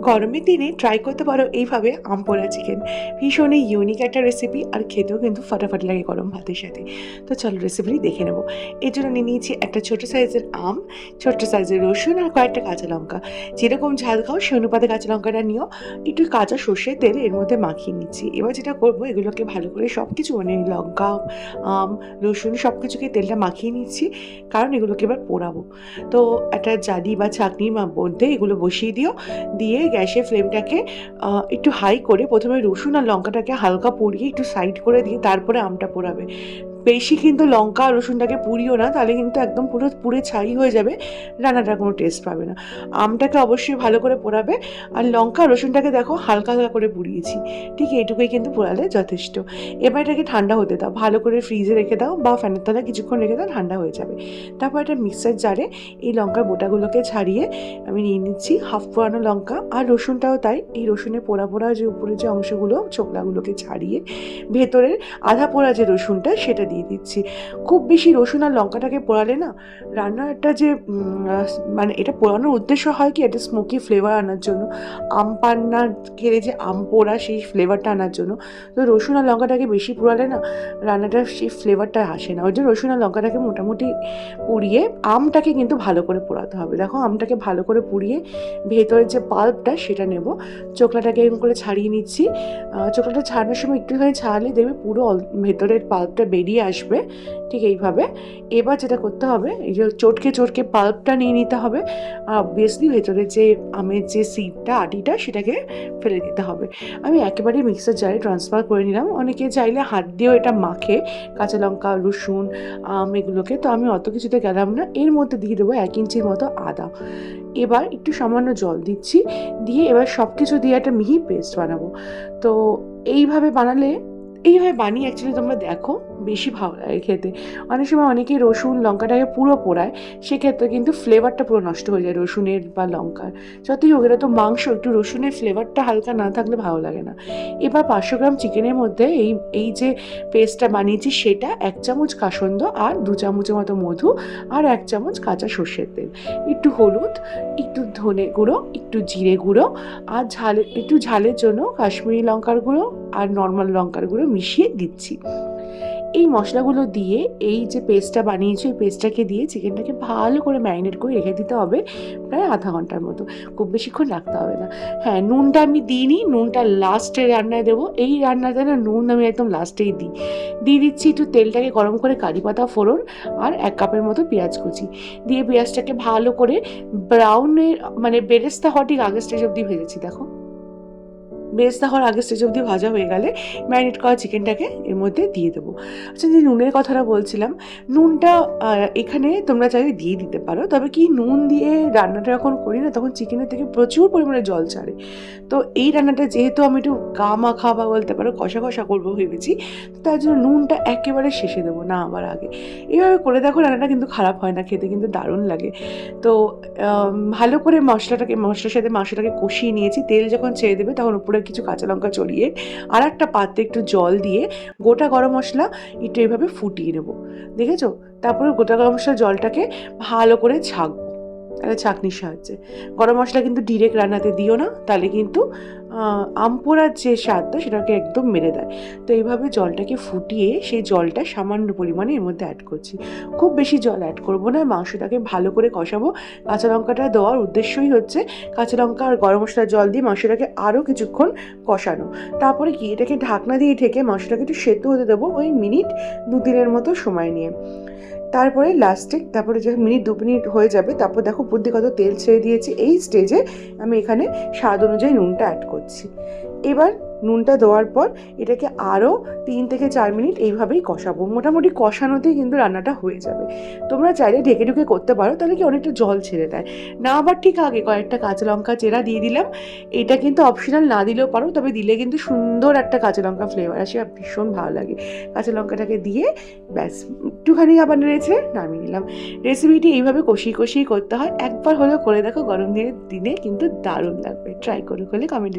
গরমের দিনে ট্রাই করতে পারো এইভাবে আম পোড়া চিকেন। ভীষণই ইউনিক একটা রেসিপি, আর খেতেও কিন্তু ফাটাফাটি লাগে গরম ভাতের সাথে। তো চলো রেসিপিটি দেখে নেবো। এর জন্য নিয়ে নিয়েছি একটা ছোটো সাইজের আম, ছোট্ট সাইজের রসুন আর কয়েকটা কাঁচা লঙ্কা। যেরকম ঝাল খাও সেই অনুপাতে কাঁচা লঙ্কাটা নিও। একটু কাঁচা সর্ষের তেল এর মধ্যে মাখিয়ে নিচ্ছি। এবার যেটা করবো, এগুলোকে ভালো করে সব কিছু মানে লঙ্কা, আম, রসুন সব কিছুকে তেলটা মাখিয়ে নিচ্ছি, কারণ এগুলোকে এবার পোড়াবো। তো একটা জালি বা ছাঁকনির মধ্যে এগুলো বসিয়ে দিও। দিয়ে গ্যাসের ফ্লেমটাকে একটু হাই করে প্রথমে রসুন আর লঙ্কাটাকে হালকা পুড়িয়ে একটু সাইড করে দিয়ে তারপরে আমটা পোড়াবে। বেশি কিন্তু লঙ্কা আর রসুনটাকে পুড়িও না, তাহলে কিন্তু একদম পুরো পুড়ে ছাই হয়ে যাবে, রান্নাটার কোনো টেস্ট পাবে না। আমটাকে অবশ্যই ভালো করে পোড়াবে। আর লঙ্কা আর রসুনটাকে দেখো হালকা হালকা করে পুড়িয়েছি, ঠিক এইটুকুই কিন্তু পোড়ালে যথেষ্ট। এবার এটাকে ঠান্ডা হতে দাও, ভালো করে ফ্রিজে রেখে দাও বা ফ্যানের তলায় কিছুক্ষণ রেখে দাও, ঠান্ডা হয়ে যাবে। তারপর একটা মিক্সার জারে এই লঙ্কার বোটাগুলোকে ছাড়িয়ে আমি নিয়ে নিচ্ছি হাফ পোড়ানো লঙ্কা, আর রসুনটাও তাই। এই রসুনের পোড়া পোড়া যে উপরে যে অংশগুলো চোখলাগুলোকে ছাড়িয়ে ভেতরের আধা পোড়া যে রসুনটা সেটা দিয়ে দিচ্ছি। খুব বেশি রসুন আর লঙ্কাটাকে পোড়ালে না রান্নাটা যে মানে এটা পোড়ানোর উদ্দেশ্য হয় কি, একটা স্মোকি ফ্লেভার আনার জন্য, আম পান্না খেলে যে আম পোড়া সেই ফ্লেভারটা আনার জন্য। তো রসুন আর লঙ্কাটাকে বেশি পোড়ালে না রান্নাটার সেই ফ্লেভারটা আসে না। ওই যে রসুন আর লঙ্কাটাকে মোটামুটি পুড়িয়ে আমটাকে কিন্তু ভালো করে পোড়াতে হবে। দেখো আমটাকে ভালো করে পুড়িয়ে ভেতরের যে পাল্পটা সেটা নেব। চোখলাটাকে এরকম করে ছাড়িয়ে নিচ্ছি। চোখলাটা ছাড়ানোর সময় একটুখানি ছাড়ালে দেখবে পুরো ভেতরের পাল্পটা বেরিয়ে আসবে, ঠিক এইভাবে। এবার যেটা করতে হবে, এই যে চটকে চটকে পাল্পটা নিয়ে নিতে হবে। অবভিয়াসলি ভেতরের যে আমের যে সিডটা আটিটা সেটাকে ফেলে দিতে হবে। আমি একেবারে মিক্সার জারে ট্রান্সফার করে নিলাম। অনেকে চাইলে হাত দিয়েও এটা মাখে, কাঁচা লঙ্কা রসুন আম এগুলোকে, তো আমি অত কিছুতে গেলাম না। এর মধ্যে দিয়ে দেবো 1 ইঞ্চির মতো আদা। এবার একটু সামান্য জল দিচ্ছি, দিয়ে এবার সব কিছু দিয়ে একটা মিহি পেস্ট বানাবো। তো এইভাবে বানিয়ে অ্যাকচুয়ালি তোমরা দেখো বেশি ভালো লাগে খেতে। অনেক সময় অনেকেই রসুন লঙ্কাটাকে পুরো পোড়ায়, সেক্ষেত্রে কিন্তু ফ্লেভারটা পুরো নষ্ট হয়ে যায় রসুনের বা লঙ্কার। যতই হোক এটা তো মাংস, একটু রসুনের ফ্লেভারটা হালকা না থাকলে ভালো লাগে না। এবার 500 গ্রাম চিকেনের মধ্যে এই যে পেস্টটা বানিয়েছি সেটা 1 চামচ কাসন্দ আর 2 চামচের মতো মধু আর 1 চামচ কাঁচা সর্ষের তেল, একটু হলুদ, একটু ধনে গুঁড়ো, একটু জিরে গুঁড়ো, আর একটু ঝালের জন্য কাশ্মীরি লঙ্কার গুঁড়ো আর নর্মাল লঙ্কার গুঁড়ো মিশিয়ে দিচ্ছি। এই মশলাগুলো দিয়ে এই যে পেস্টটা বানিয়েছি ওই পেস্টটাকে দিয়ে চিকেনটাকে ভালো করে ম্যারিনেট করে রেখে দিতে হবে প্রায় আধা ঘন্টার মতো। খুব বেশিক্ষণ রাখতে হবে না। হ্যাঁ, নুনটা আমি দিইনি, নুনটা লাস্টে রান্নায় দেবো। এই রান্নাতে না নুন আমি একদম লাস্টেই দিয়ে দিচ্ছি একটু তেলটাকে গরম করে কারি পাতা ফোড়ন আর 1 কাপের মতো পেঁয়াজ কুচি দিয়ে পেঁয়াজটাকে ভালো করে ব্রাউনের মানে বেরেস্তা হওয়ার ঠিক আগের স্টেজ অবধি ভেজেছি। দেখো বেরেস্তা হওয়ার আগের স্টেজ অবধি ভাজা হয়ে গেলে ম্যারিনেট করা চিকেনটাকে এর মধ্যে দিয়ে দেবো। আচ্ছা, যে নুনের কথাটা বলছিলাম, নুনটা এখানে তোমরা চাইলে দিয়ে দিতে পারো, তবে কি নুন দিয়ে রান্নাটা যখন করি না তখন চিকেনের থেকে প্রচুর পরিমাণে জল ছাড়ে। তো এই রান্নাটা যেহেতু আমি একটু গা মাখা বা বলতে পারো কষা কষা করবো ভেবেছি, তার জন্য নুনটা একেবারে শেষে দেবো, না আবার আগে। এইভাবে করে দেখো, রান্নাটা কিন্তু খারাপ হয় না, খেতে কিন্তু দারুণ লাগে। তো ভালো করে মশলার সাথে মাংসটাকে কষিয়ে নিয়েছি। তেল যখন ছেড়ে দেবে তখন উপরে কিছু কাঁচা লঙ্কা ছড়িয়ে আর একটা পাত্রে একটু জল দিয়ে গোটা গরম মশলা একটু এইভাবে ফুটিয়ে নেবো। দেখেছো? তারপরে গোটা গরম মশলার জলটাকে ভালো করে ছাঁকবো, তাহলে ছাঁকনির সাহায্যে। গরম মশলা কিন্তু ডিরেক্ট রান্নাতে দিও না, তাহলে কিন্তু আম পোড়ার যে স্বাদটা সেটাকে একদম মেরে দেয়। তো এইভাবে জলটাকে ফুটিয়ে সেই জলটা সামান্য পরিমাণে এর মধ্যে অ্যাড করছি। খুব বেশি জল অ্যাড করবো না, মাংসটাকে ভালো করে কষাবো। কাঁচা লঙ্কাটা দেওয়ার উদ্দেশ্যই হচ্ছে কাঁচা লঙ্কা আর গরম মশলার জল দিয়ে মাংসটাকে আরও কিছুক্ষণ কষানো। তারপরে কি এটাকে ঢাকনা দিয়ে ঢেকে মাংসটাকে একটু সেদ্ধ হতে দেবো ওই মিনিট 2-3 মতো সময় নিয়ে। তারপরে তারপরে যখন মিনিট 2 মিনিট হয়ে যাবে, তারপর দেখো উপর দিয়ে কত তেল ছেড়ে দিয়েছি। এই স্টেজে আমি এখানে স্বাদ অনুযায়ী নুনটা অ্যাড করছি। এবার নুনটা দেওয়ার পর এটাকে আরও 3 থেকে 4 মিনিট এইভাবেই কষাবো। মোটামুটি কষানোতেই কিন্তু রান্নাটা হয়ে যাবে। তোমরা চাইলে ঢেকে ঢুকে করতে পারো, তাহলে কি অনেকটা জল ছেড়ে দেয় না। আবার ঠিক আগে কয়েকটা কাঁচা লঙ্কা চেরা দিয়ে দিলাম। এটা কিন্তু অপশনাল, না দিলেও পারো, তবে দিলে কিন্তু সুন্দর একটা কাঁচা লঙ্কা ফ্লেভার আসে আর ভীষণ ভালো লাগে। কাঁচা লঙ্কাটাকে দিয়ে ব্যাস একটুখানি আবার নেড়েছে নামিয়ে নিলাম। রেসিপিটি এইভাবে কষিয়ে করতে হয়। একবার হলেও করে দেখো, গরম দিনে কিন্তু দারুণ লাগবে। ট্রাই করে কমেন্টে